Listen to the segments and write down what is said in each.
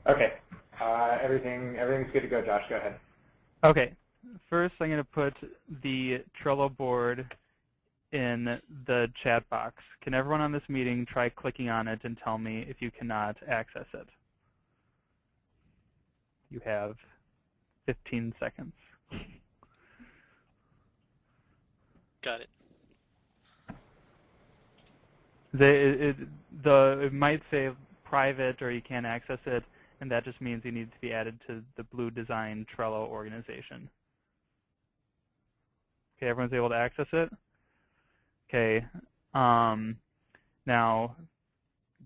Okay. Everything's good to go, Josh. Go ahead. Okay. First, I'm going to put the Trello board in the chat box. Can everyone on this meeting try clicking on it and tell me if you cannot access it? You have 15 seconds. Got it. It might say private or you can't access it, and that just means you need to be added to the Blue Design Trello organization. Okay, everyone's able to access it? Okay. Now,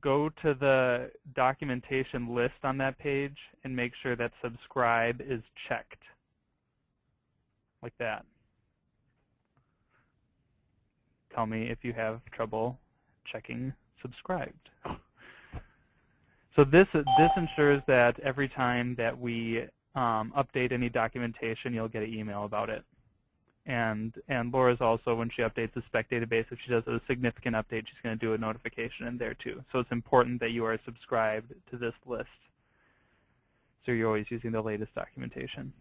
go to the documentation list on that page and make sure that subscribe is checked, like that. Tell me if you have trouble checking subscribed. So this ensures that every time that we update any documentation, you'll get an email about it. And Laura's also, when she updates the spec database, if she does a significant update, she's going to do a notification in there too. So it's important that you are subscribed to this list, so you're always using the latest documentation.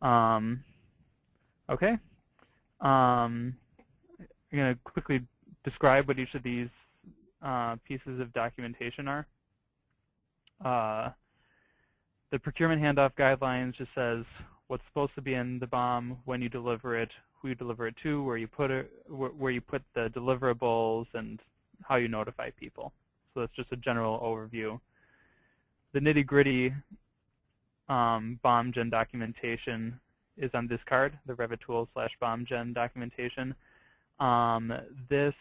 Okay. I'm going to quickly describe what each of these pieces of documentation are. The procurement handoff guidelines just says what's supposed to be in the BOM, when you deliver it, who you deliver it to, where you put it, where you put the deliverables, and how you notify people. So that's just a general overview. The nitty-gritty BOMGen documentation is on this card, the Revit tools/BOMGen documentation. This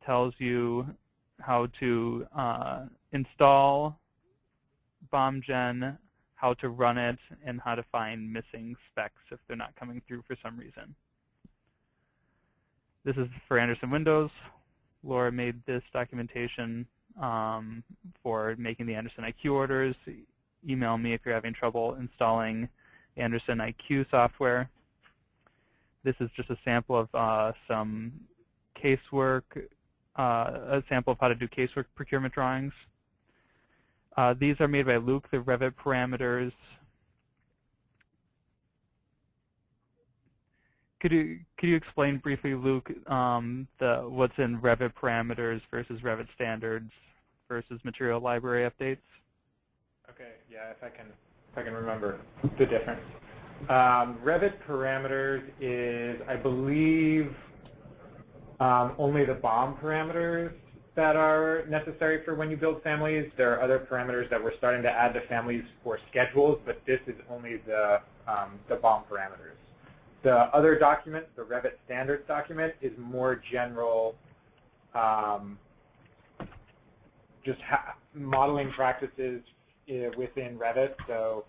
tells you how to install BOMGen, how to run it, and how to find missing specs if they're not coming through for some reason. This is for Anderson Windows. Laura made this documentation for making the Anderson IQ orders. Email me if you're having trouble installing Anderson IQ software. This is just a sample of some casework, a sample of how to do casework procurement drawings. These are made by Luke, the Revit parameters. Could you explain briefly, Luke, what's in Revit parameters versus Revit standards versus material library updates? Okay, yeah, if I can remember the difference. Revit parameters is, I believe, only the BOM parameters that are necessary for when you build families. There are other parameters that we're starting to add to families for schedules, but this is only the BOM parameters. The other document, the Revit standards document, is more general, just modeling practices within Revit. So,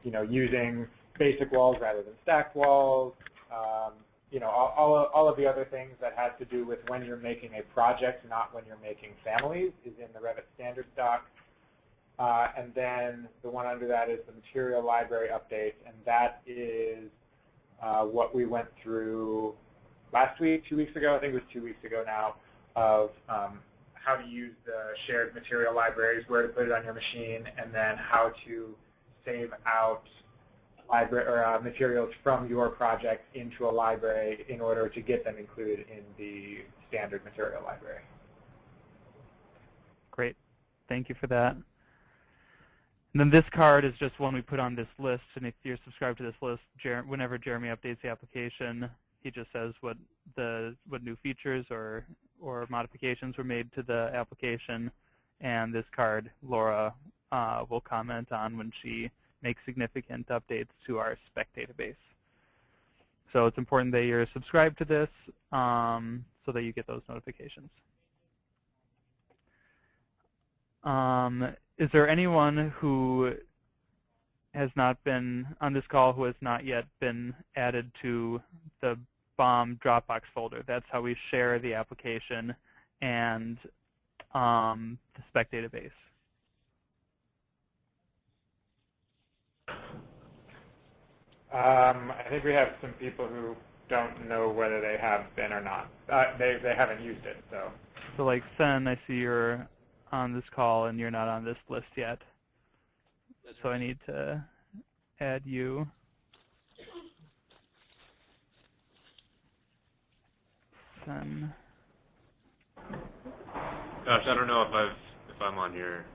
using basic walls rather than stacked walls. All of the other things that has to do with when you're making a project, not when you're making families, is in the Revit standards doc. And then the one under that is the material library updates, and that is what we went through last week, 2 weeks ago, I think it was 2 weeks ago now, of how to use the shared material libraries, where to put it on your machine, and then how to save out materials from your project into a library in order to get them included in the standard material library. Great. Thank you for that. And then this card is just one we put on this list, and if you're subscribed to this list, whenever Jeremy updates the application, he just says what new features or modifications were made to the application, and this card Laura will comment on when she make significant updates to our spec database. So it's important that you're subscribed to this so that you get those notifications. Is there anyone who has not been on this call who has not yet been added to the BOM Dropbox folder? That's how we share the application and the spec database. I think we have some people who don't know whether they have been or not. They haven't used it, so. So like Sen, I see you're on this call, and you're not on this list yet. So I need to add you. Then. Gosh, I don't know if I'm on here.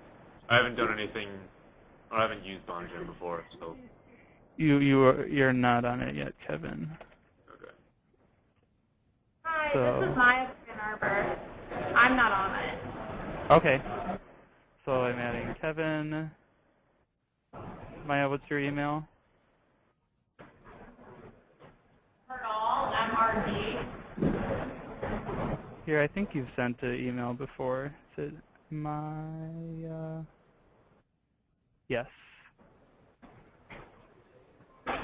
I haven't done anything. I haven't used BOMGen before, so. You're not on it yet, Kevin. Okay. Hi, So, this is Maya Arbor. I'm not on it. Okay. So I'm adding Kevin. Maya, what's your email? Myrtle, MRD. Here, I think you've sent an email before. Is it Maya? Yes. I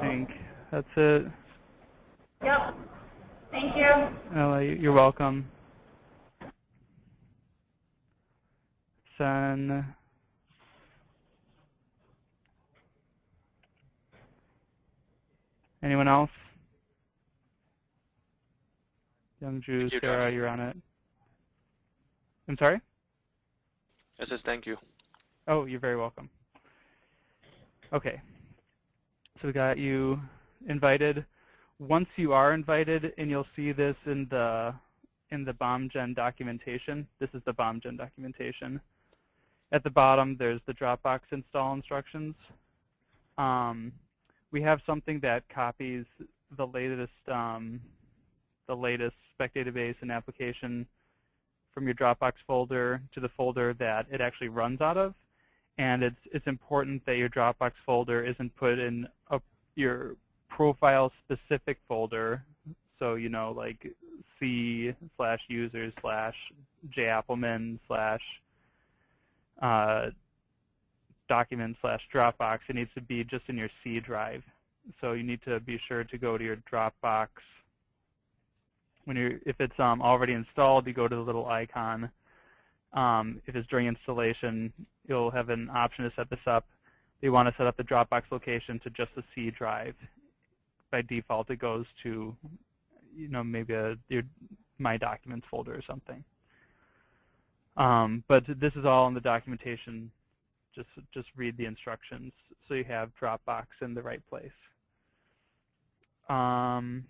think that's it. Yep. Thank you. You're welcome. Send. Anyone else? Young Jew, Sarah, you're on it. I'm sorry? I said thank you. Oh, you're very welcome. Okay. So we got you invited. Once you are invited, and you'll see this in the BOMGen documentation. This is the BOMGen documentation. At the bottom, there's the Dropbox install instructions. We have something that copies the latest spec database and application from your Dropbox folder to the folder that it actually runs out of. And it's important that your Dropbox folder isn't put in your profile-specific folder. So, you know, like C/users/J-Appleman/document/Dropbox. It needs to be just in your C drive. So you need to be sure to go to your Dropbox. If it's already installed, you go to the little icon. If it's during installation, you'll have an option to set this up. You want to set up the Dropbox location to just the C drive. By default, it goes to, you know, maybe your My Documents folder or something. But this is all in the documentation. Just read the instructions so you have Dropbox in the right place. I'm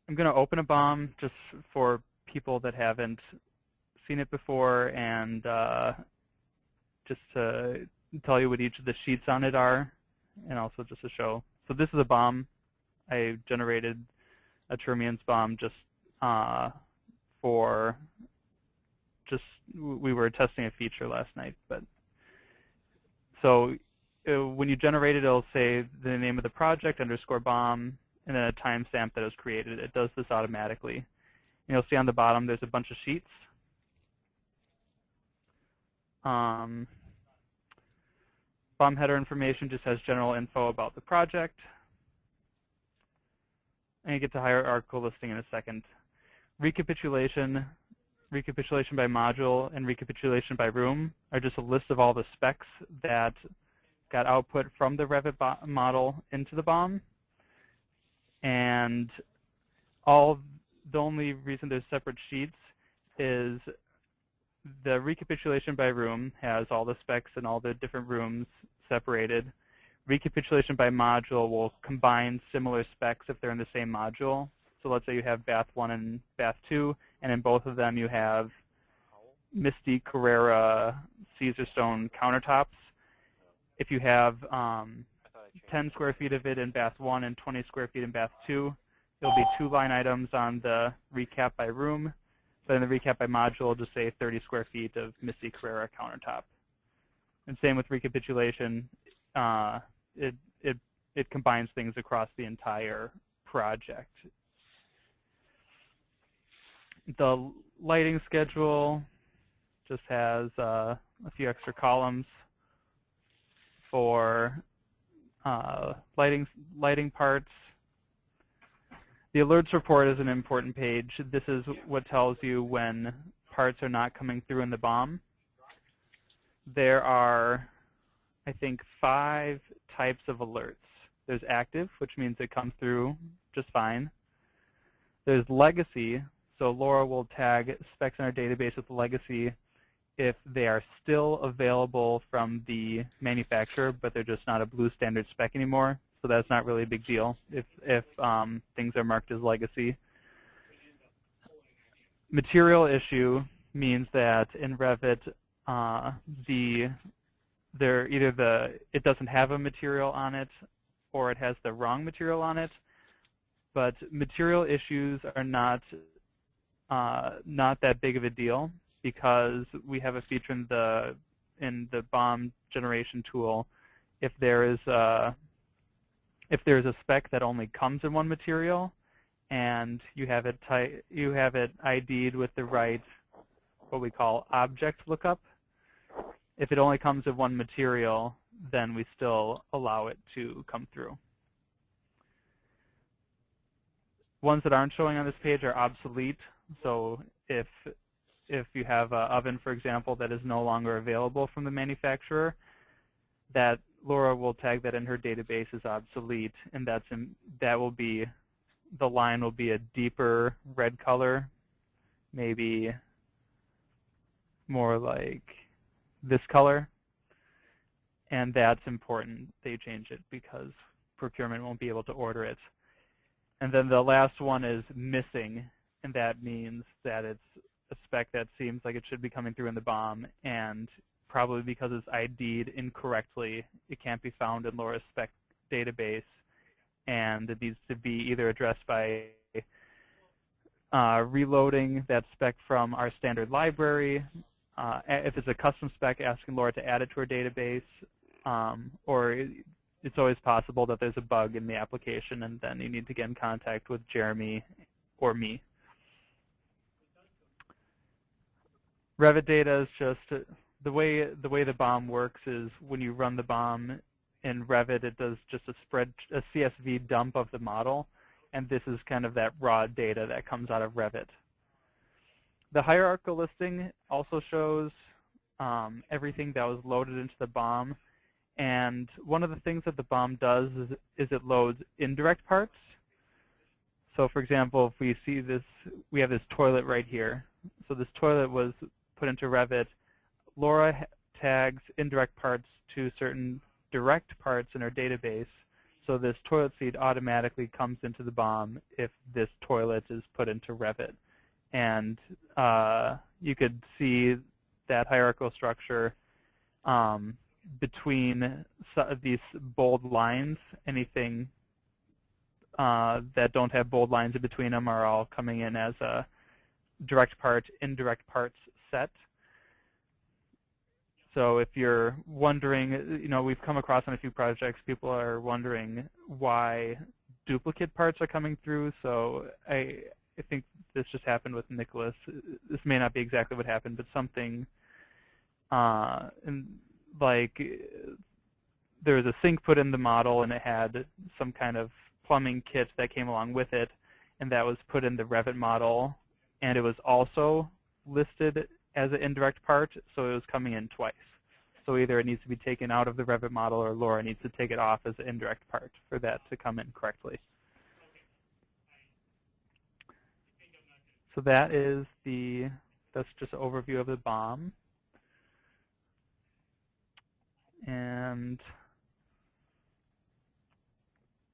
going to open a BOM just for people that haven't seen it before, and just to tell you what each of the sheets on it are, and also just to show. So this is a BOM. I generated a Termians BOM just we were testing a feature last night. But so when you generate it, it'll say the name of the project _BOM and then a timestamp that was created. It does this automatically. And you'll see on the bottom there's a bunch of sheets. BOM header information just has general info about the project. And you get to hierarchical listing in a second. Recapitulation by module, and recapitulation by room are just a list of all the specs that got output from the Revit model into the BOM. And the only reason there's separate sheets is the recapitulation by room has all the specs and all the different rooms separated. Recapitulation by module will combine similar specs if they're in the same module. So let's say you have Bath 1 and Bath 2, and in both of them you have Misty Carrera Caesarstone countertops. If you have 10 square feet of it in Bath 1 and 20 square feet in Bath 2, there'll be 2 line items on the recap by room. But in the recap by module, it'll just say 30 square feet of Misty Carrera countertop. And same with recapitulation. It combines things across the entire project. The lighting schedule just has a few extra columns for lighting parts. The alerts report is an important page. This is what tells you when parts are not coming through in the BOM. There are, I think, 5 types of alerts. There's active, which means it comes through just fine. There's legacy. So Laura will tag specs in our database with legacy if they are still available from the manufacturer, but they're just not a blue standard spec anymore. So that's not really a big deal if things are marked as legacy. Material issue means that in Revit, it doesn't have a material on it, or it has the wrong material on it. But material issues are not that big of a deal, because we have a feature in the BOM generation tool. If there is a spec that only comes in one material, and you have it ID'd with the right, what we call object lookup, if it only comes in one material, then we still allow it to come through. Ones that aren't showing on this page are obsolete. So if you have an oven, for example, that is no longer available from the manufacturer, that Laura will tag that in her database as obsolete, and the line will be a deeper red color, maybe more like this color, and that's important they change it because procurement won't be able to order it. And then the last one is missing, and that means that it's a spec that seems like it should be coming through in the BOM, and probably because it's ID'd incorrectly, it can't be found in Laura's spec database, and it needs to be either addressed by reloading that spec from our standard library, if it's a custom spec, asking Laura to add it to her database, or it's always possible that there's a bug in the application, and then you need to get in contact with Jeremy or me. Revit data is just the way the BOM works is when you run the BOM in Revit, it does just a CSV dump of the model, and this is kind of that raw data that comes out of Revit. The hierarchical listing also shows everything that was loaded into the BOM. And one of the things that the BOM does is it loads indirect parts. So for example, if we see this, we have this toilet right here. So this toilet was put into Revit. Laura tags indirect parts to certain direct parts in her database. So this toilet seat automatically comes into the BOM if this toilet is put into Revit. And you could see that hierarchical structure between these bold lines. Anything that don't have bold lines in between them are all coming in as a direct part, indirect parts set. So if you're wondering, we've come across on a few projects, people are wondering why duplicate parts are coming through. So I think this just happened with Nicholas. This may not be exactly what happened, but something like there was a sink put in the model, and it had some kind of plumbing kit that came along with it, and that was put in the Revit model, and it was also listed as an indirect part, so it was coming in twice. So either it needs to be taken out of the Revit model, or Laura needs to take it off as an indirect part for that to come in correctly. So that's just an overview of the BOM. And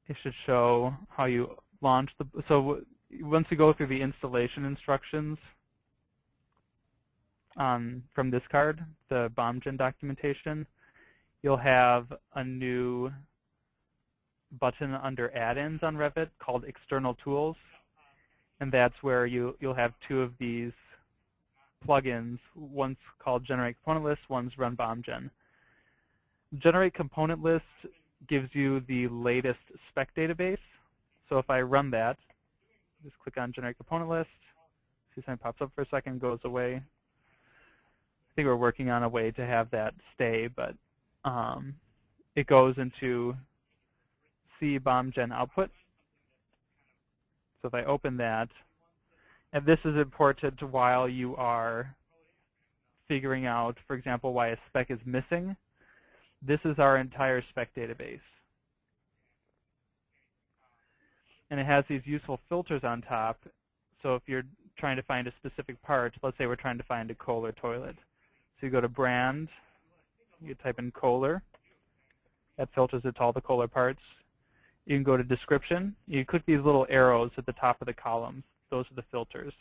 it should show how you launch so once you go through the installation instructions from this card, the BOMGen documentation, you'll have a new button under add-ins on Revit called External Tools. And that's where you'll have two of these plugins. One's called Generate Component List, one's Run BOMGen. Generate Component List gives you the latest spec database. So if I run that, just click on Generate Component List, see something pops up for a second, goes away. I think we're working on a way to have that stay, but it goes into C BOMGen output. So if I open that, and this is important while you are figuring out, for example, why a spec is missing. This is our entire spec database. And it has these useful filters on top, So if you're trying to find a specific part, let's say we're trying to find a Kohler toilet. So you go to brand, you type in Kohler. That filters it to all the Kohler parts. You can go to description. You click these little arrows at the top of the columns. Those are the filters.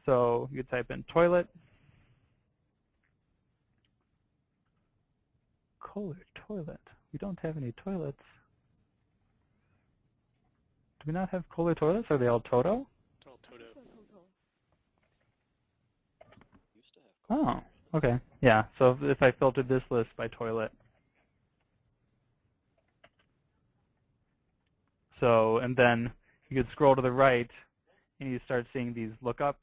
So you type in toilet. Kohler toilet. We don't have any toilets. Do we not have Kohler toilets? Are they all Toto? Oh, Toto. Oh, okay. Yeah, so if I filtered this list by toilet. So, and then you could scroll to the right and you start seeing these lookups.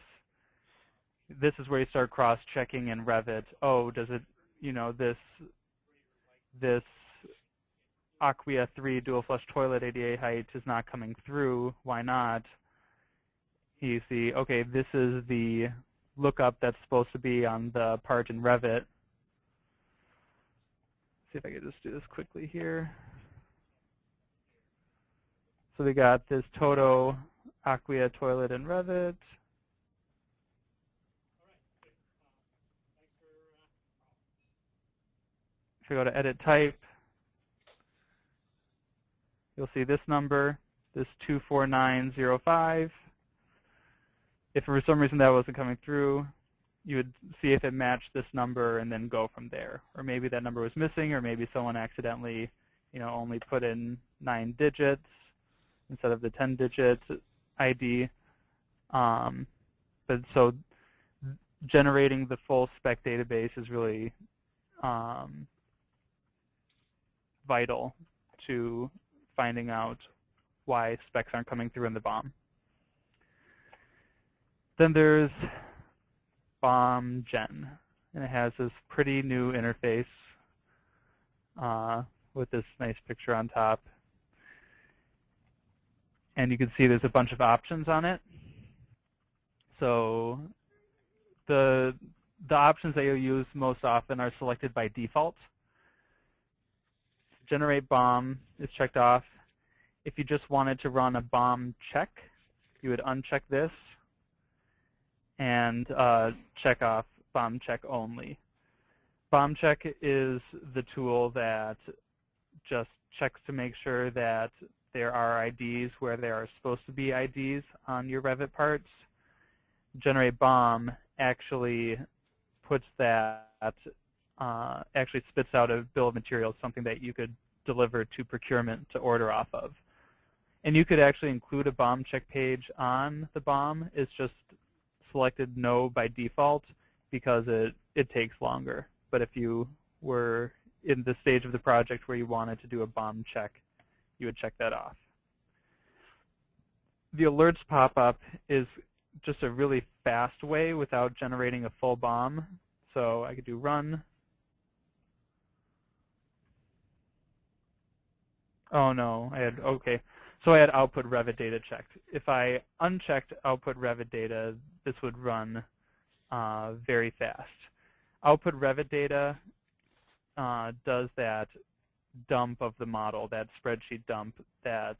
This is where you start cross-checking in Revit. Oh, does it, you know, this Acquia 3 dual flush toilet ADA height is not coming through. Why not? You see, okay, this is the lookup that's supposed to be on the part in Revit. See if I can just do this quickly here. So we got this Toto Acquia toilet in Revit. If we go to edit type, you'll see this number, this 24905. If for some reason that wasn't coming through, you would see if it matched this number and then go from there. Or maybe that number was missing, or maybe someone accidentally, you know, only put in 9 digits instead of the 10-digit ID. But so generating the full spec database is really vital to finding out why specs aren't coming through in the BOM. Then there's BOMGen, and it has this pretty new interface with this nice picture on top. And you can see there's a bunch of options on it. So the options that you'll use most often are selected by default. Generate BOM is checked off. If you just wanted to run a BOM check, you would uncheck this and check off BOM check only. BOM check is the tool that just checks to make sure that there are IDs where there are supposed to be IDs on your Revit parts. Generate BOM actually puts that, actually spits out a bill of materials, something that you could deliver to procurement to order off of. And you could actually include a BOM check page on the BOM. It's just selected no by default because it takes longer. But if you were in the stage of the project where you wanted to do a BOM check, you would check that off. The alerts pop-up is just a really fast way without generating a full BOM. So I could do run. Oh no, okay. So I had output Revit data checked. If I unchecked output Revit data, this would run very fast. Output Revit data does that dump of the model, that spreadsheet dump that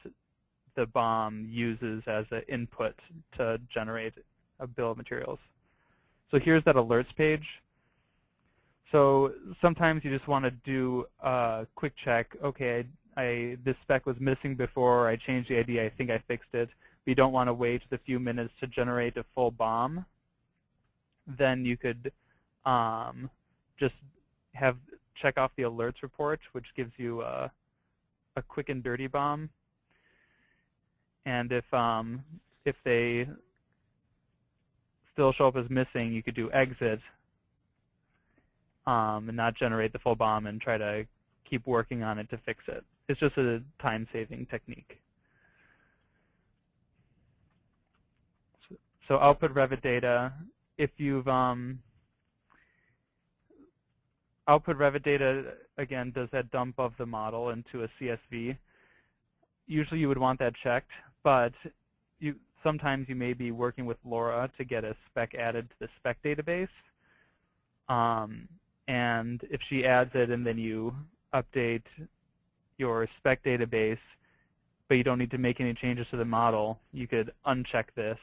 the BOM uses as an input to generate a bill of materials. So here's that alerts page. So sometimes you just want to do a quick check. Okay, this spec was missing before. I changed the ID. I think I fixed it. But you don't want to wait the few minutes to generate a full BOM. Then you could just check off the alerts report, which gives you a quick and dirty BOM. And if they still show up as missing, you could do exit and not generate the full BOM and try to keep working on it to fix it. It's just a time-saving technique. So output Revit data. If you've output Revit data, again, does that dump of the model into a CSV. Usually you would want that checked, but sometimes you may be working with Laura to get a spec added to the spec database. And if she adds it and then you update your spec database, but you don't need to make any changes to the model, you could uncheck this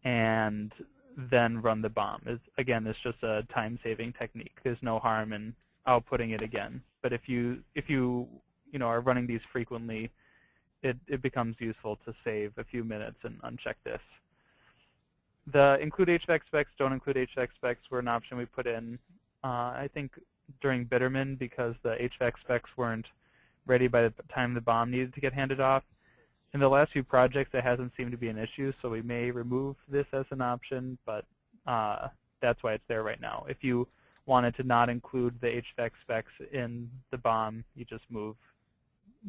and then run the BOM. Again, it's just a time-saving technique. There's no harm in outputting it again. But if you are running these frequently, it becomes useful to save a few minutes and uncheck this. The include HVAC specs, don't include HVAC specs were an option we put in, I think, during Bitterman because the HVAC specs weren't ready by the time the BOM needed to get handed off. In the last few projects, it hasn't seemed to be an issue, so we may remove this as an option, but that's why it's there right now. If you wanted to not include the HVAC specs in the BOM, you just move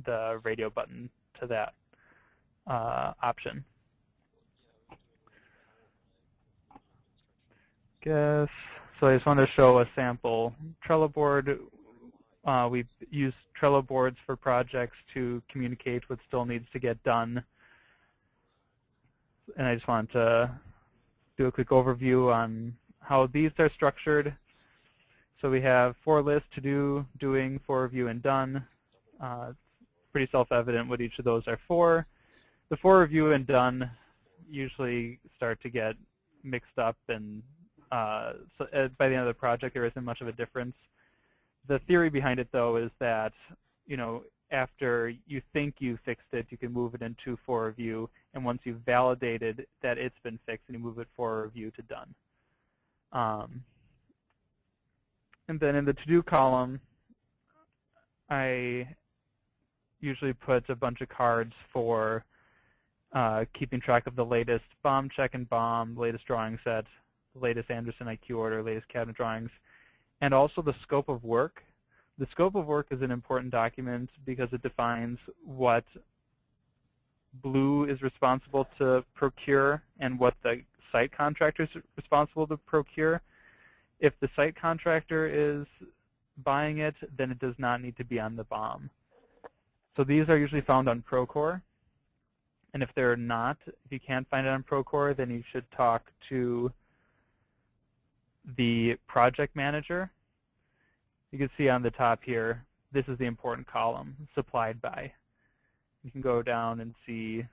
the radio button to that option. So I just wanted to show a sample Trello board. We've used Trello boards for projects to communicate what still needs to get done. And I just wanted to do a quick overview on how these are structured. So we have for list, to do, doing, for review, and done. It's pretty self-evident what each of those are for. The for review and done usually start to get mixed up, and so by the end of the project there isn't much of a difference. The theory behind it, though, is that after you think you fixed it, you can move it into for review, and once you've validated that it's been fixed, and you move it for review to done. And then in the to-do column, I usually put a bunch of cards for keeping track of the latest BOM check and BOM, latest drawing set, the latest Anderson IQ order, latest cabinet drawings, and also the scope of work. The scope of work is an important document because it defines what Blue is responsible to procure and what the site contractor is responsible to procure. If the site contractor is buying it, then it does not need to be on the BOM. So these are usually found on Procore. And if they're not, if you can't find it on Procore, then you should talk to the project manager. You can see on the top here, this is the important column, supplied by. You can go down and see,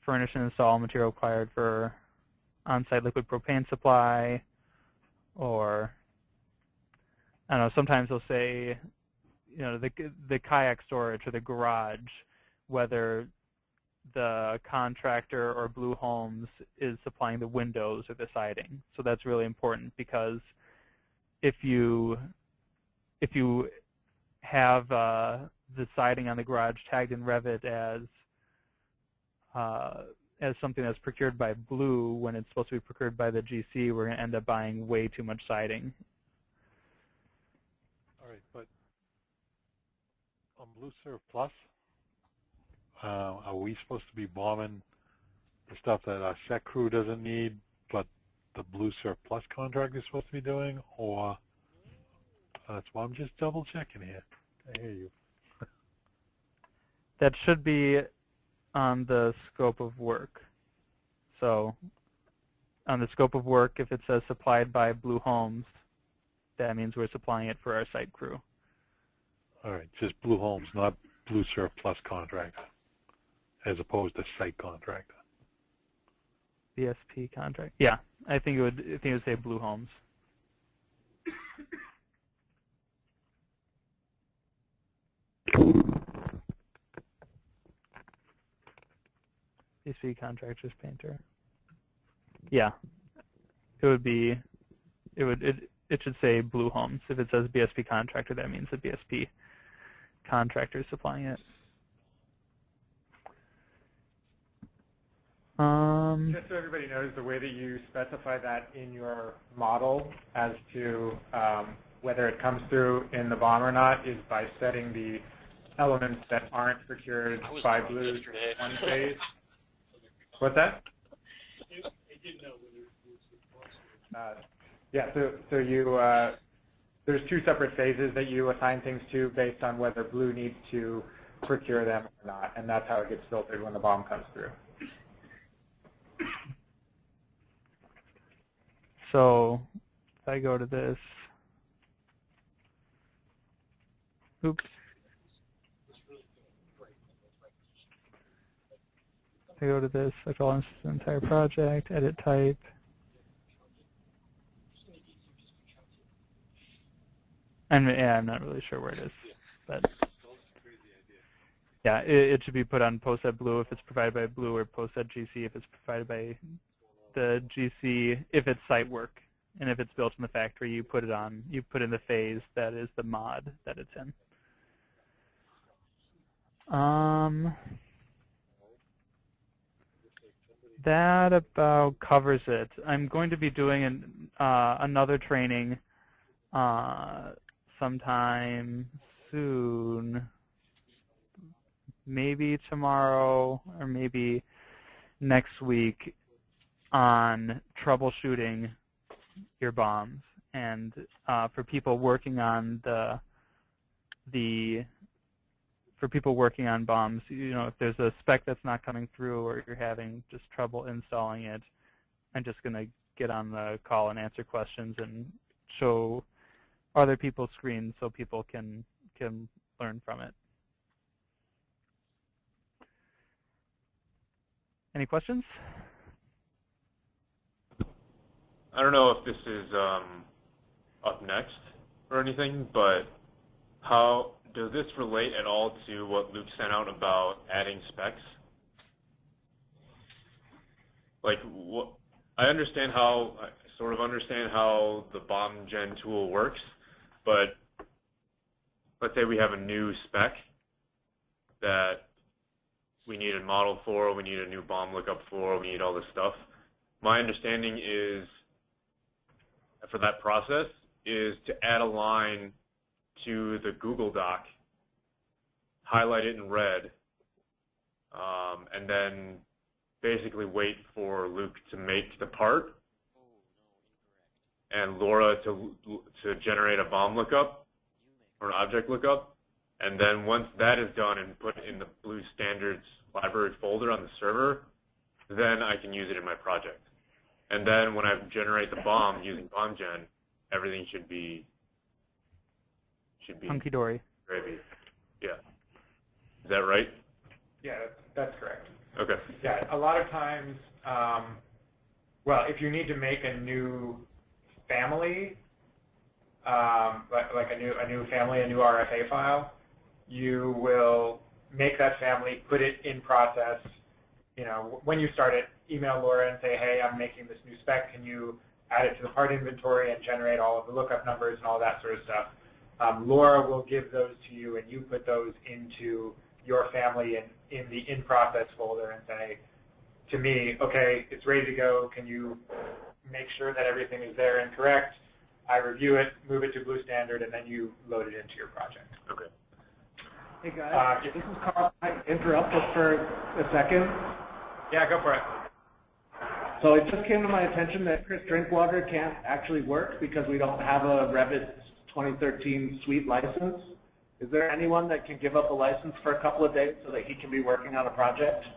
furnish and install material required for on-site liquid propane supply, or I don't know, sometimes they'll say, the kayak storage or the garage, whether the contractor or Blue Homes is supplying the windows or the siding. So that's really important because if you have the siding on the garage tagged in Revit as something that's procured by Blue when it's supposed to be procured by the GC, we're going to end up buying way too much siding. All right, but on BlueServe Plus, are we supposed to be bombing the stuff that our set crew doesn't need, but the BlueServe Plus contract is supposed to be doing, or that's why I'm just double checking here. I hear you. That should be on the scope of work. So on the scope of work, if it says supplied by Blue Homes, that means we're supplying it for our site crew. All right, just Blue Homes, not BlueServe Plus contractor, as opposed to site contractor. BSP contract. Yeah, I think it would say Blue Homes. BSP contractors painter. Yeah, it should say Blue Homes. If it says BSP contractor, that means the BSP contractor is supplying it. Just so everybody knows, the way that you specify that in your model as to whether it comes through in the BOM or not is by setting the elements that aren't procured by Blue one phase. What's that? Yeah, so you there's two separate phases that you assign things to based on whether Blue needs to procure them or not, and that's how it gets filtered when the BOM comes through. So if I go to this, oops, I go to this, I call this the entire project, edit type. And yeah, I'm not really sure where it is, but yeah, it should be put on post at Blue if it's provided by Blue, or post at GC if it's provided by the GC if it's site work. And if it's built in the factory, you put in the phase that is the mod that it's in. That about covers it. I'm going to be doing another training sometime soon, maybe tomorrow or maybe next week, on troubleshooting your BOMs, and for people working on for people working on BOMs, if there's a spec that's not coming through or you're having just trouble installing it, I'm just going to get on the call and answer questions and show other people's screens so people can learn from it. Any questions? I don't know if this is up next or anything, but how does this relate at all to what Luke sent out about adding specs? Like, I sort of understand how the BOMGen tool works, but let's say we have a new spec that we need a model for, we need a new BOM lookup for, we need all this stuff. My understanding is, for that process, is to add a line to the Google Doc, highlight it in red, and then basically wait for Luke to make the part and Laura to generate a BOM lookup or an object lookup. And then once that is done and put in the Blue Standards library folder on the server, then I can use it in my project. And then when I generate the BOM using BOMGen, everything should be hunky-dory. Gravy. Yeah. Is that right? Yeah, that's correct. Okay. Yeah, a lot of times, well, if you need to make a new family, like a new family, a new RFA file, you will make that family, put it in process. When you start it, email Laura and say, hey, I'm making this new spec. Can you add it to the part inventory and generate all of the lookup numbers and all that sort of stuff? Laura will give those to you, and you put those into your family in the InProcess folder and say to me, okay, it's ready to go. Can you make sure that everything is there and correct? I review it, move it to Blue Standard, and then you load it into your project. Okay. Hey guys, this is Carl. Can I interrupt just for a second? Yeah, go for it. So it just came to my attention that Chris Drinkwater can't actually work because we don't have a Revit 2013 suite license. Is there anyone that can give up a license for a couple of days so that he can be working on a project?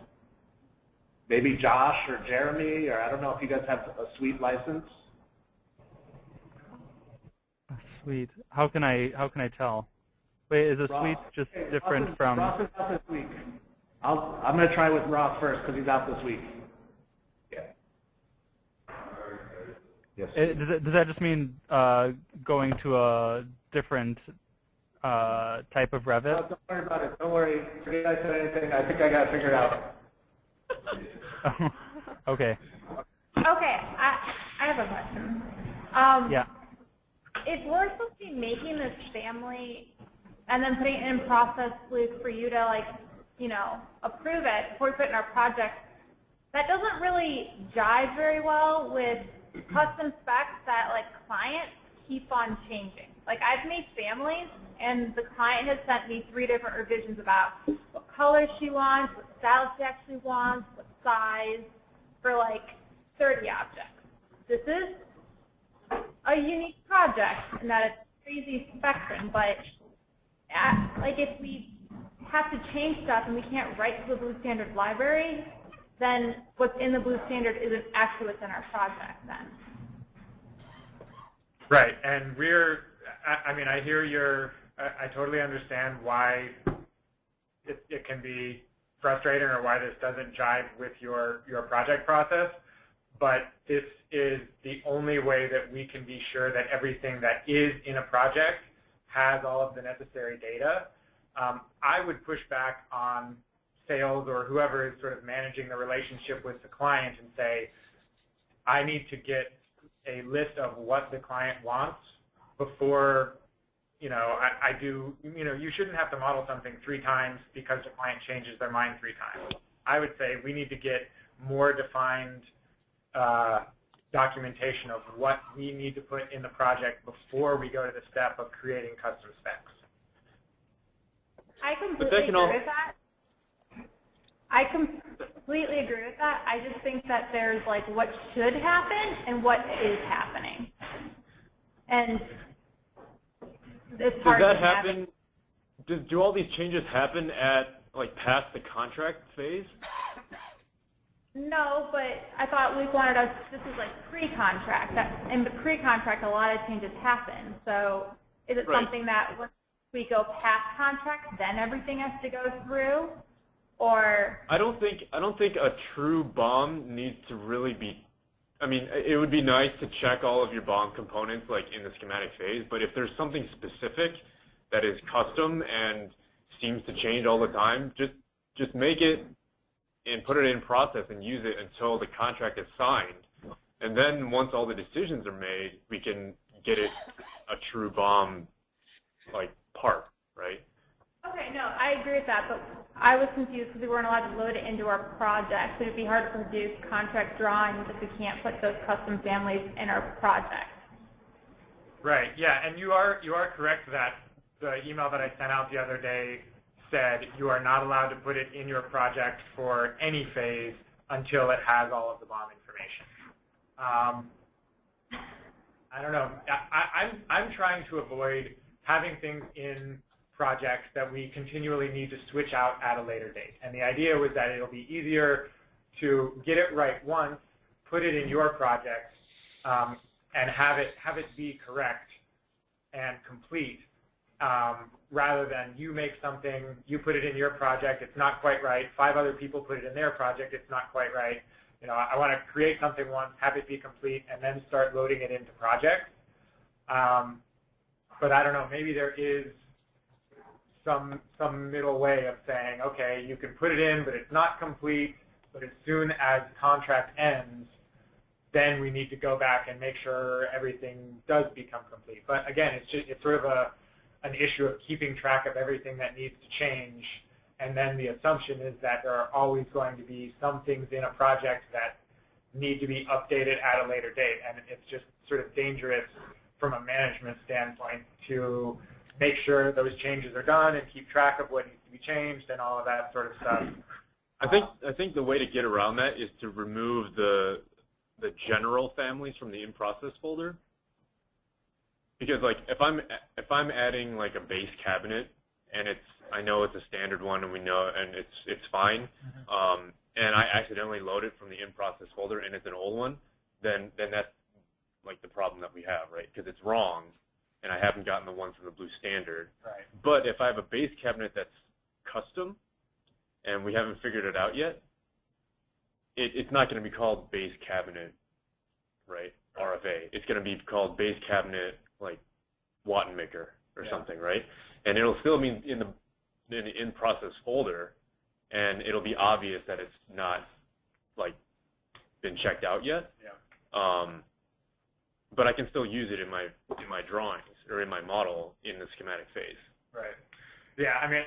Maybe Josh or Jeremy, or I don't know if you guys have a suite license. Sweet. How can I tell? Wait, is a suite just different from? Ross is out this week. I'm going to try with Ross first because he's out this week. Yeah. Yes. Does that just mean going to a different type of Revit? No, don't worry about it. Don't worry. Forget I said anything. I think I got it figured out. Okay. Okay, I have a question. Yeah. If we're supposed to be making this family and then putting it in process, Luke, for you to approve it before we put it in our project, that doesn't really jive very well with custom specs that clients keep on changing. I've made families, and the client has sent me 3 different revisions about what color she wants, what style she actually wants, what size, for 30 objects. This is a unique project in that it's crazy spectrum, but if we have to change stuff and we can't write to the Blue Standard library, then what's in the Blue Standard isn't actually what's in our project then. Right, and I hear I totally understand why it can be frustrating or why this doesn't jive with your project process, but this is the only way that we can be sure that everything that is in a project has all of the necessary data. I would push back on sales or whoever is sort of managing the relationship with the client and say, I need to get a list of what the client wants before, I do, you shouldn't have to model something 3 times because the client changes their mind 3 times. I would say we need to get more defined documentation of what we need to put in the project before we go to the step of creating custom specs. I completely agree with that. I completely agree with that. I just think that there's like what should happen and what is happening. And it's hard Does that to happen? Do all these changes happen at like past the contract phase? No, but I thought Luke wanted us, this is like pre-contract. In the pre-contract, a lot of changes happen. So is it something that when we go past contract, then everything has to go through? Or I don't think a true BOM needs to really be. I mean, it would be nice to check all of your BOM components like in the schematic phase, but if there's something specific that is custom and seems to change all the time, just make it and put it in process and use it until the contract is signed. And then once all the decisions are made, we can get it a true BOM like part, right? okay, no, I agree with that, but I was confused because we weren't allowed to load it into our project. So it would be hard to produce contract drawings if we can't put those custom families in our project. Right, yeah, and you are correct that the email that I sent out the other day said you are not allowed to put it in your project for any phase until it has all of the BOM information. I don't know. I'm trying to avoid having things in projects that we continually need to switch out at a later date. And the idea was that it'll be easier to get it right once, put it in your project, and have it be correct and complete, rather than you make something, you put it in your project, it's not quite right, 5 other people put it in their project, it's not quite right. I want to create something once, have it be complete, and then start loading it into projects. But I don't know, maybe there is some middle way of saying, okay, you can put it in, but it's not complete, but as soon as contract ends, then we need to go back and make sure everything does become complete. But again, it's sort of an issue of keeping track of everything that needs to change, and then the assumption is that there are always going to be some things in a project that need to be updated at a later date, and it's just sort of dangerous from a management standpoint to make sure those changes are done and keep track of what needs to be changed and all of that sort of stuff. I think the way to get around that is to remove the general families from the in-process folder. Because like if I'm adding like a base cabinet and I know it's a standard one and we know and it's fine, and I accidentally load it from the in-process folder and it's an old one, then that's like the problem that we have, right? Because it's wrong and I haven't gotten the one from the blue standard. Right. But if I have a base cabinet that's custom and we haven't figured it out yet, it's not going to be called base cabinet, right? RFA. It's going to be called base cabinet like Wattenmaker or something, right? And it'll still be in the in-process folder, and it'll be obvious that it's not like been checked out yet. Yeah. But I can still use it in my drawings or in my model in the schematic phase. Right. Yeah. I mean,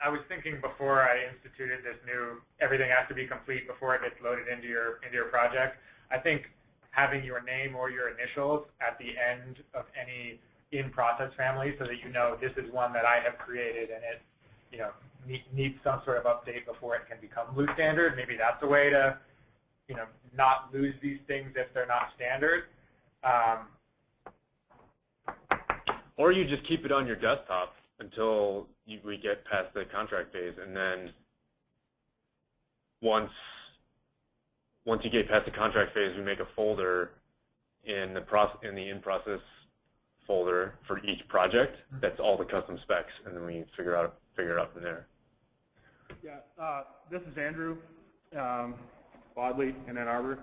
I was thinking before I instituted this new everything has to be complete before it gets loaded into your project. I think having your name or your initials at the end of any in-process family, so that you know this is one that I have created and it needs some sort of update before it can become blue standard. Maybe that's a way to not lose these things if they're not standard. Or you just keep it on your desktop until we get past the contract phase, and then once you get past the contract phase, we make a folder in the in-process folder for each project. That's all the custom specs, and then we figure it out from there. Yeah, this is Andrew Bodley in Ann Arbor.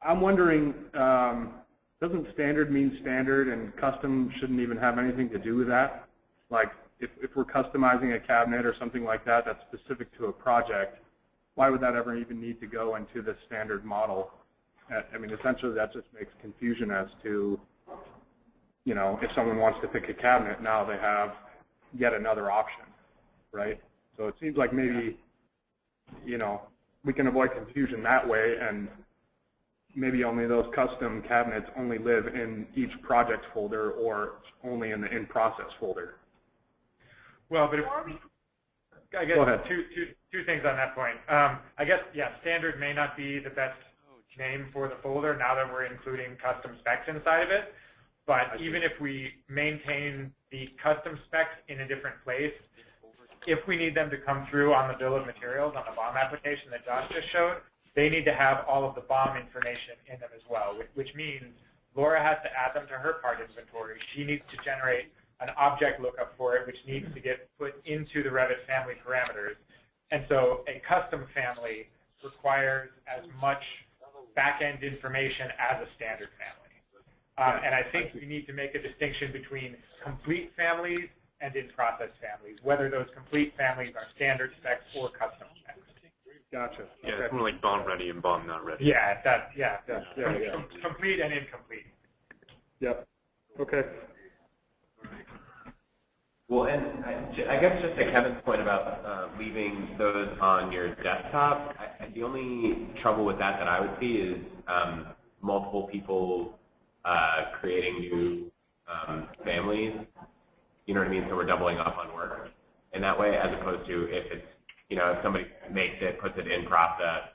I'm wondering, doesn't standard mean standard and custom shouldn't even have anything to do with that? Like if we're customizing a cabinet or something like that that's specific to a project, why would that ever even need to go into the standard model? I mean, essentially that just makes confusion as to, you know, if someone wants to pick a cabinet, now they have yet another option, right? So it seems like maybe, you know, we can avoid confusion that way, and maybe only those custom cabinets only live in each project folder or only in the in-process folder. Well, but if, I guess Go ahead. two things on that point. I guess, yeah, standard may not be the best name for the folder now that we're including custom specs inside of it. But even if we maintain the custom specs in a different place, if we need them to come through on the bill of materials on the BOM application that Josh just showed, they need to have all of the BOM information in them as well, which means Laura has to add them to her part inventory. She needs to generate an object lookup for it, which needs to get put into the Revit family parameters. And so a custom family requires as much back-end information as a standard family. And I think we need to make a distinction between complete families and in-process families, whether those complete families are standard specs or custom specs. Gotcha. Yeah, it's more like BOM ready and BOM not ready. Yeah, complete and incomplete. Yep. Okay. Well, and I guess just to Kevin's point about leaving those on your desktop, the only trouble with that I would see is multiple people creating new families. You know what I mean? So we're doubling up on work in that way, as opposed to if it's, you know, if somebody makes it, puts it in process,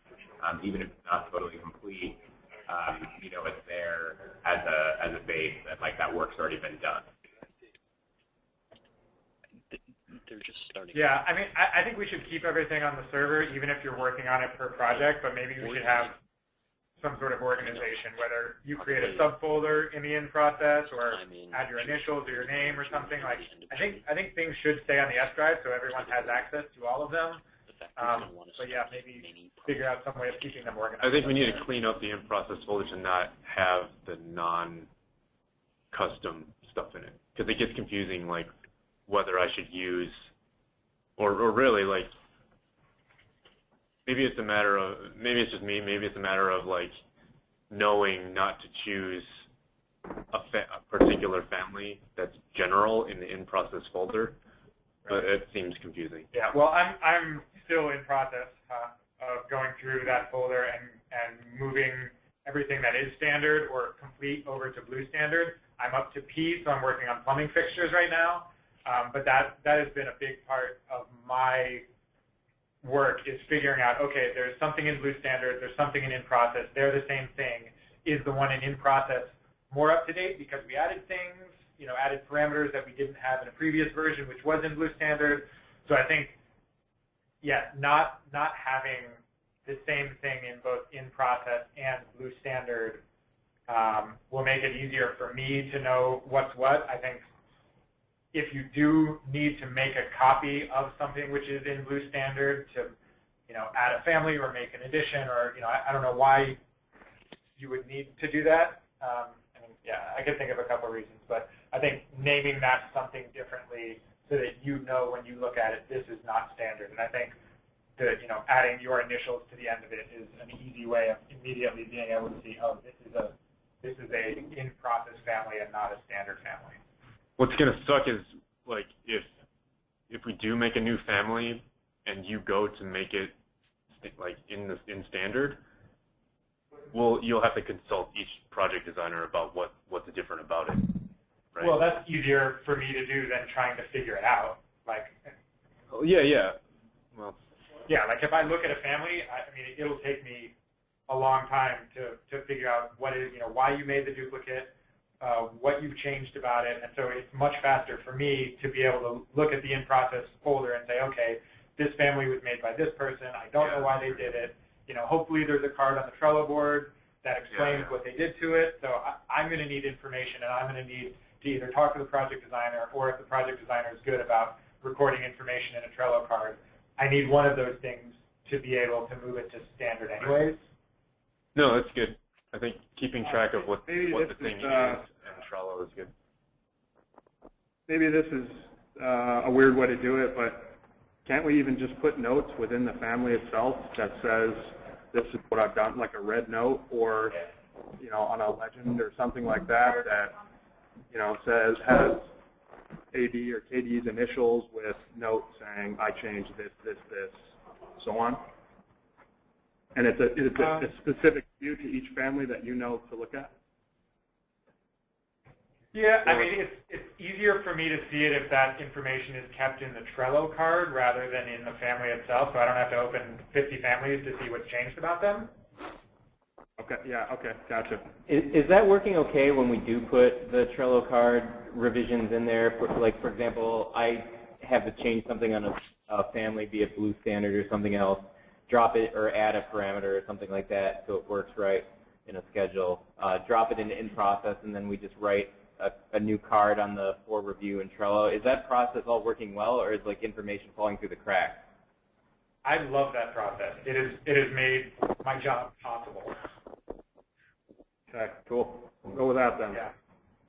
even if it's not totally complete, you know, it's there as a base, that like that work's already been done. They're just starting. Yeah, I mean, I think we should keep everything on the server, even if you're working on it per project, but maybe we should have some sort of organization, whether you create a subfolder in the in-process or add your initials or your name or something. Like, I think things should stay on the S drive so everyone has access to all of them. But yeah, maybe figure out some way of keeping them organized. I think we need to clean up the in-process folder to not have the non-custom stuff in it, because it gets confusing, like whether I should use, or really like, maybe it's a matter of, maybe it's just me, maybe it's a matter of like knowing not to choose a particular family that's general in the in-process folder, but it seems confusing. Yeah, well, I'm still in process of going through that folder and moving everything that is standard or complete over to blue standard. I'm up to P, so I'm working on plumbing fixtures right now, but that has been a big part of my work, is figuring out, okay, there's something in blue standard, there's something in process, they're the same thing. Is the one in process more up to date because we added things, you know, added parameters that we didn't have in a previous version, which was in blue standard? So I think, yeah, not having the same thing in both in process and blue standard will make it easier for me to know what's what. I think if you do need to make a copy of something which is in blue standard to, you know, add a family or make an addition, or, you know, I don't know why you would need to do that. I mean, yeah, I could think of a couple of reasons, but I think naming that something differently so that you know when you look at it, this is not standard. And I think that, you know, adding your initials to the end of it is an easy way of immediately being able to see, oh, this is a in-process family and not a standard family. What's going to suck is, like, if we do make a new family and you go to make it like in standard, well, you'll have to consult each project designer about what's different about it, right? Well, that's easier for me to do than trying to figure it out. Like, yeah. Well, yeah, like if I look at a family, I mean, it'll take me a long time to figure out what is, you know, why you made the duplicate, what you've changed about it, and so it's much faster for me to be able to look at the in-process folder and say, okay, this family was made by this person, I don't know why they did it, you know, hopefully there's a card on the Trello board that explains what they did to it, so I'm going to need information, and I'm going to need to either talk to the project designer, or if the project designer is good about recording information in a Trello card, I need one of those things to be able to move it to standard anyways. No, that's good. I think keeping track of what the thing is and Trello is good. Maybe this is a weird way to do it, but can't we even just put notes within the family itself that says this is what I've done, like a red note, or on a legend or something like that says has AD or KD's initials with notes saying I changed this, so on. And it's a specific view to each family that you know to look at. Yeah, I mean, it's easier for me to see it if that information is kept in the Trello card rather than in the family itself, so I don't have to open 50 families to see what's changed about them. Okay, yeah, okay, gotcha. Is that working okay when we do put the Trello card revisions in there? For example, I have to change something on a family, be it blue standard or something else, drop it or add a parameter or something like that so it works right in a schedule, drop it into InProcess, and then we just write a new card on the for review in Trello. Is that process all working well, or is information falling through the cracks? I love that process. It has made my job possible. Okay, cool. We'll go with that then.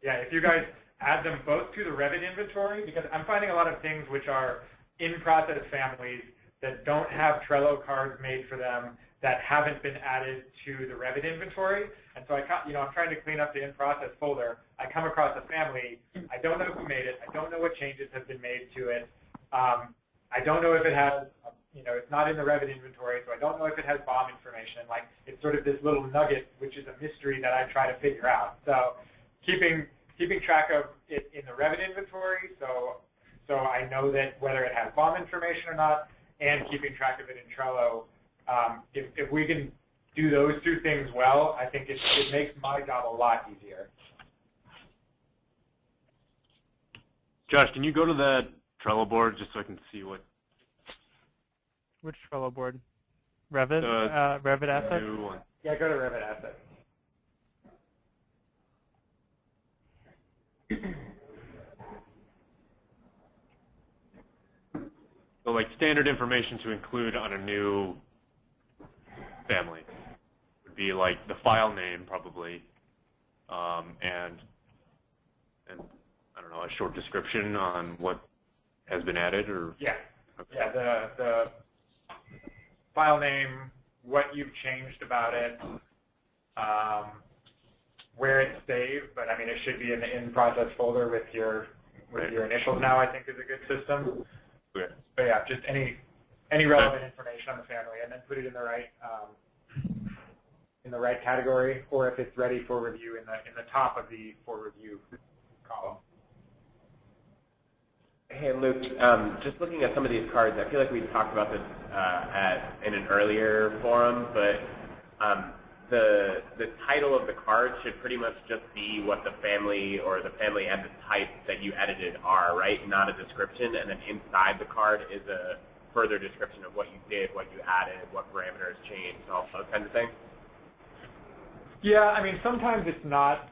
Yeah, if you guys add them both to the Revit inventory, because I'm finding a lot of things which are in-process families that don't have Trello cards made for them that haven't been added to the Revit inventory. And so I'm trying to clean up the in-process folder. I come across a family. I don't know who made it. I don't know what changes have been made to it. I don't know if it has, it's not in the Revit inventory, so I don't know if it has BOM information. Like, it's sort of this little nugget, which is a mystery that I try to figure out. So keeping track of it in the Revit inventory, so I know that whether it has BOM information or not, and keeping track of it in Trello. If we can do those two things well, I think it makes my job a lot easier. Josh, can you go to that Trello board just so I can see what? Which Trello board? Revit? Revit Asset? New one. Yeah, go to Revit Asset. So like standard information to include on a new family would be like the file name probably, and I don't know, a short description on what has been added, or yeah, okay. Yeah, the file name, what you've changed about it, where it's saved, but I mean it should be in the in-process folder with your initials now. I think is a good system. Okay. But yeah, just any relevant information on the family, and then put it in the right category, or if it's ready for review in the top of the for review column. Hey Luke, just looking at some of these cards, I feel like we talked about this in an earlier forum, but the title of the card should pretty much just be what the family or the family and the type that you edited are, right? Not a description, and then inside the card is a further description of what you did, what you added, what parameters changed, all those kinds of things. Yeah, I mean sometimes it's not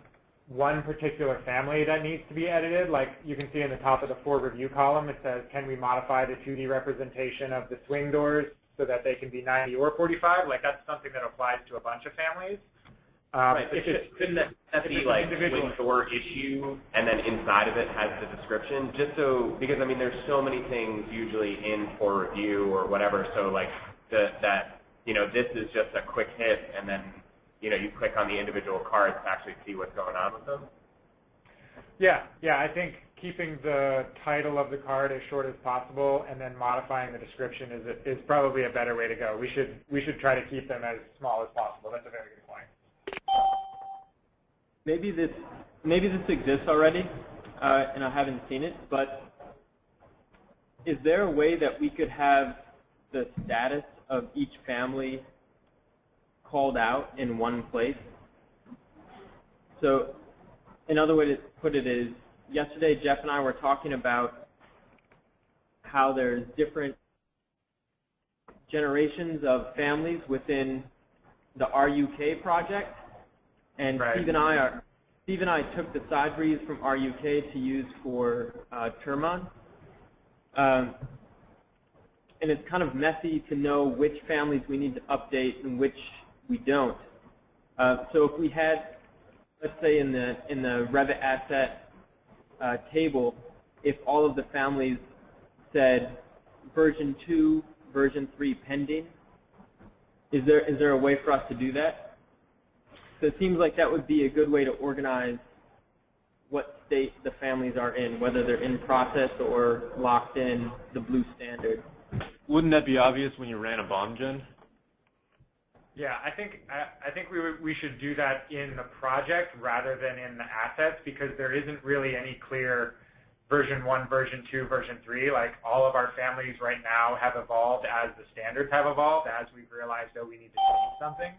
one particular family that needs to be edited. Like you can see in the top of the for review column, it says, can we modify the 2D representation of the swing doors so that they can be 90 or 45? Like that's something that applies to a bunch of families. Right, but couldn't that be like swing door issue, and then inside of it has the description? Just so, because I mean there's so many things usually in for review or whatever, so like this is just a quick hit, and then you click on the individual cards to actually see what's going on with them? Yeah, I think keeping the title of the card as short as possible and then modifying the description is probably a better way to go. We should try to keep them as small as possible. That's a very good point. Maybe this exists already, and I haven't seen it, but is there a way that we could have the status of each family called out in one place? So another way to put it is, yesterday Jeff and I were talking about how there's different generations of families within the RUK project, and right. Steve and I took the side breeze from RUK to use for Termon. and it's kind of messy to know which families we need to update and which we don't. So if we had, let's say in the Revit asset table, if all of the families said version 2, version 3 pending, is there a way for us to do that? So it seems like that would be a good way to organize what state the families are in, whether they're in process or locked in the blue standard. Wouldn't that be obvious when you ran a BOMGen? Yeah, I think we should do that in the project rather than in the assets, because there isn't really any clear version 1, version 2, version 3. Like, all of our families right now have evolved as the standards have evolved, as we've realized that we need to change something.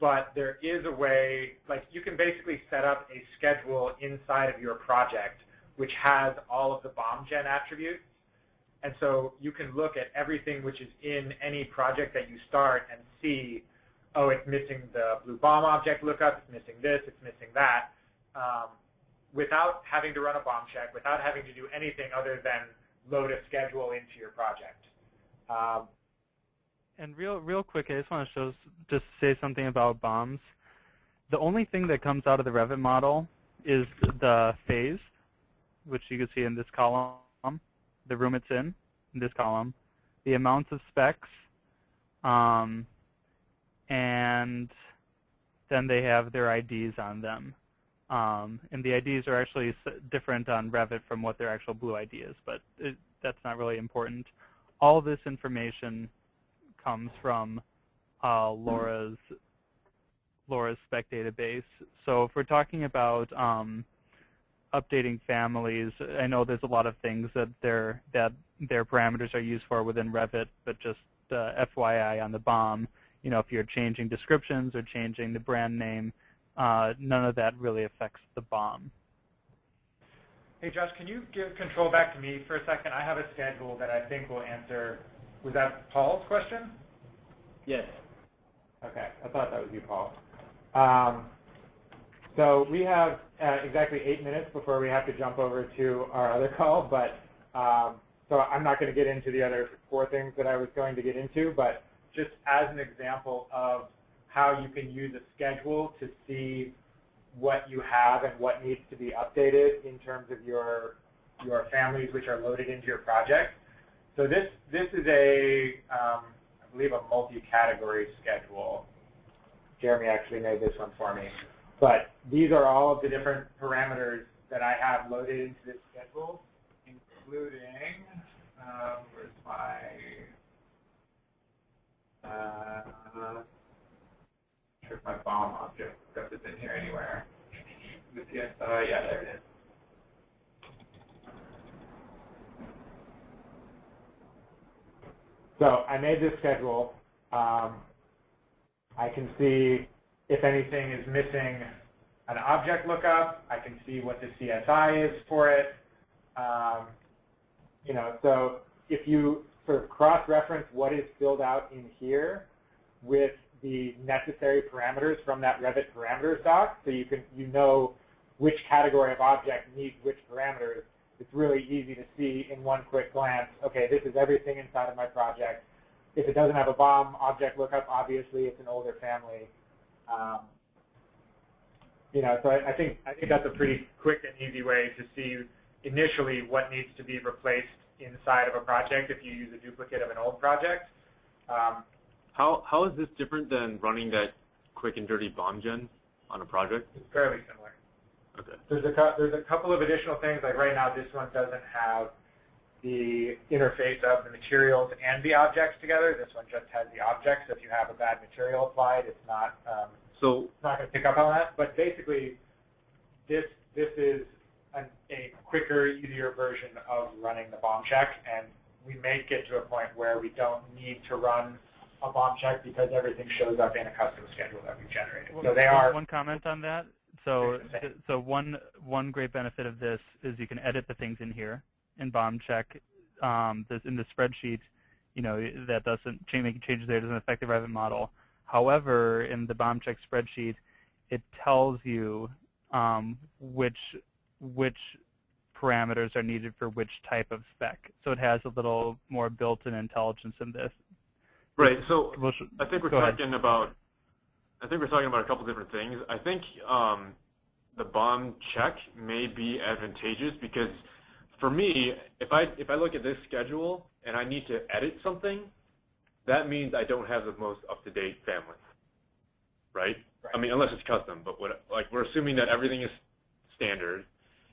But there is a way, like, you can basically set up a schedule inside of your project which has all of the BOMGen attributes. And so you can look at everything which is in any project that you start and see, oh, it's missing the blue BOM object lookup, it's missing this, it's missing that, without having to run a BOM check, without having to do anything other than load a schedule into your project. And real quick, I just want to just say something about BOMs. The only thing that comes out of the Revit model is the phase, which you can see in this column, the room it's in this column, the amounts of specs, and then they have their IDs on them. And the IDs are actually different on Revit from what their actual blue ID is, but that's not really important. All this information comes from Laura's spec database. So if we're talking about updating families, I know there's a lot of things that their parameters are used for within Revit, but just FYI on the BOM, you know, if you're changing descriptions or changing the brand name, none of that really affects the BOM. Hey, Josh, can you give control back to me for a second? I have a schedule that I think will answer. Was that Paul's question? Yes. Okay, I thought that was you, Paul. So we have exactly 8 minutes before we have to jump over to our other call, but so I'm not going to get into the other 4 things that I was going to get into, but just as an example of how you can use a schedule to see what you have and what needs to be updated in terms of your families which are loaded into your project. So this is a, I believe, a multi-category schedule. Jeremy actually made this one for me. But these are all of the different parameters that I have loaded into this schedule, including, where's my, sure if my BOM object stuff is in here anywhere. Yeah, there it is. So I made this schedule. I can see if anything is missing an object lookup. I can see what the CSI is for it. You know, so if you sort of cross-reference what is filled out in here with the necessary parameters from that Revit parameters doc, so you know which category of object needs which parameters, it's really easy to see in one quick glance, okay, this is everything inside of my project. If it doesn't have a BOM object lookup, obviously it's an older family. You know, so I think that's a pretty quick and easy way to see initially what needs to be replaced inside of a project if you use a duplicate of an old project. How is this different than running that quick and dirty BOMGen on a project? It's fairly similar. Okay. There's a couple of additional things. Like right now, this one doesn't have the interface of the materials and the objects together. This one just has the objects. So if you have a bad material applied, it's not it's not going to pick up on that. But basically, this is a quicker, easier version of running the BOM check, and we may get to a point where we don't need to run a BOM check because everything shows up in a custom schedule that we've generated. So they are one comment on that. So one great benefit of this is you can edit the things in here in BOM check. This in the spreadsheet, you know, that doesn't making changes there doesn't affect the Revit model. However, in the BOM check spreadsheet, it tells you which parameters are needed for which type of spec. So it has a little more built-in intelligence in this. Right. So I think we're Go ahead. talking about a couple different things. I think the BOM check may be advantageous because for me, if I look at this schedule and I need to edit something, that means I don't have the most up-to-date family, right? I mean, unless it's custom, but we're assuming that everything is standard,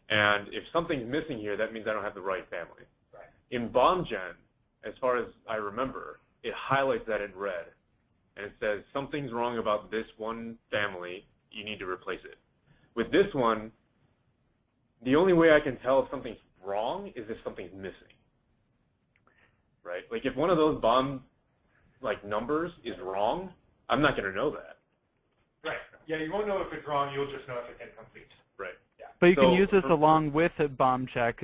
and if something's missing here, that means I don't have the right family. Right. In BOMGen, as far as I remember, it highlights that in red, and it says something's wrong about this one family, you need to replace it. With this one, the only way I can tell if something's wrong is if something's missing, right? Like if one of those BOM numbers is wrong, I'm not going to know that. Right. Yeah, you won't know if it's wrong. You'll just know if it's incomplete. Right. Yeah. But you can use this along with a BOM check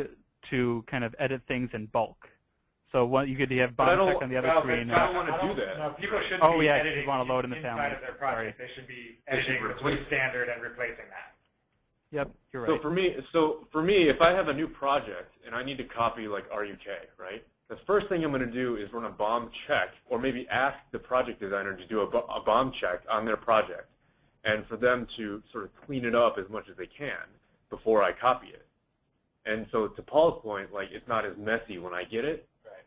to kind of edit things in bulk. So what you could have BOM check on the other screen. I don't want to do that. No, people shouldn't Oh, be yeah, editing you want to load in the inside family. of their project. They should be editing the blue standard and replacing that. Yep, you're right. So for me, if I have a new project and I need to copy like RUK, right? The first thing I'm going to do is run a BOM check, or maybe ask the project designer to do a BOM check on their project, and for them to sort of clean it up as much as they can before I copy it. And so to Paul's point, like it's not as messy when I get it. Right.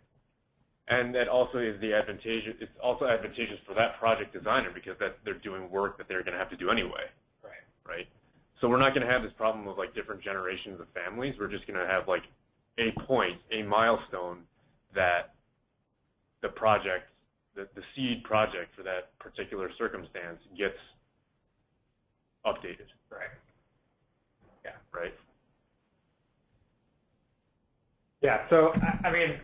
And that also is the advantageous. It's also advantageous for that project designer because they're doing work that they're going to have to do anyway. Right. Right. So we're not going to have this problem of like different generations of families. We're just going to have like a point, a milestone that the project, the seed project for that particular circumstance gets updated. Right. Yeah. Right. Yeah. So I mean,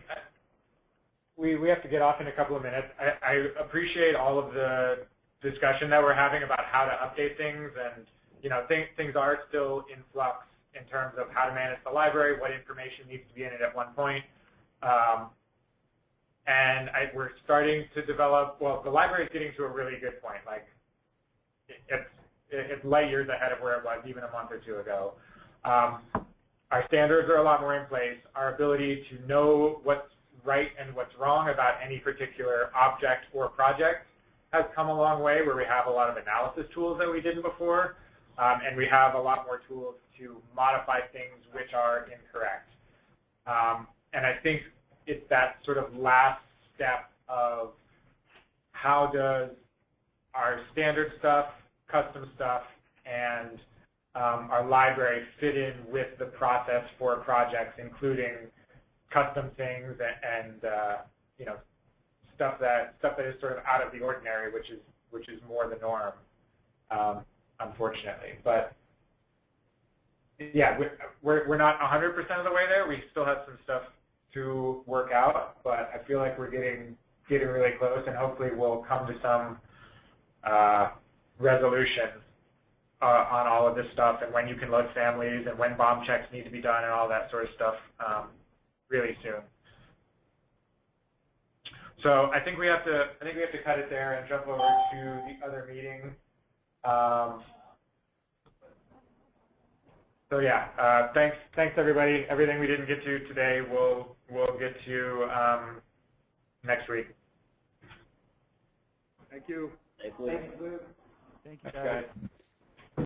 we have to get off in a couple of minutes. I appreciate all of the discussion that we're having about how to update things, and you know, things are still in flux in terms of how to manage the library, what information needs to be in it at one point. And we're starting to develop, well, the library is getting to a really good point. Like, it's light years ahead of where it was even a month or two ago. Our standards are a lot more in place. Our ability to know what's right and what's wrong about any particular object or project has come a long way, where we have a lot of analysis tools that we didn't before. And we have a lot more tools to modify things which are incorrect. And I think it's that sort of last step of how does our standard stuff, custom stuff, and our library fit in with the process for projects, including custom things and you know, stuff that is sort of out of the ordinary, which is more the norm. Unfortunately, but yeah, we're not 100% of the way there. We still have some stuff to work out, but I feel like we're getting really close, and hopefully we'll come to some resolution on all of this stuff, and when you can load families, and when BOM checks need to be done, and all that sort of stuff really soon. So I think we have to cut it there and jump over to the other meeting. So yeah, thanks everybody. Everything we didn't get to today, we'll get to next week. Thank you. Thanks, Luke. Thank you, guys.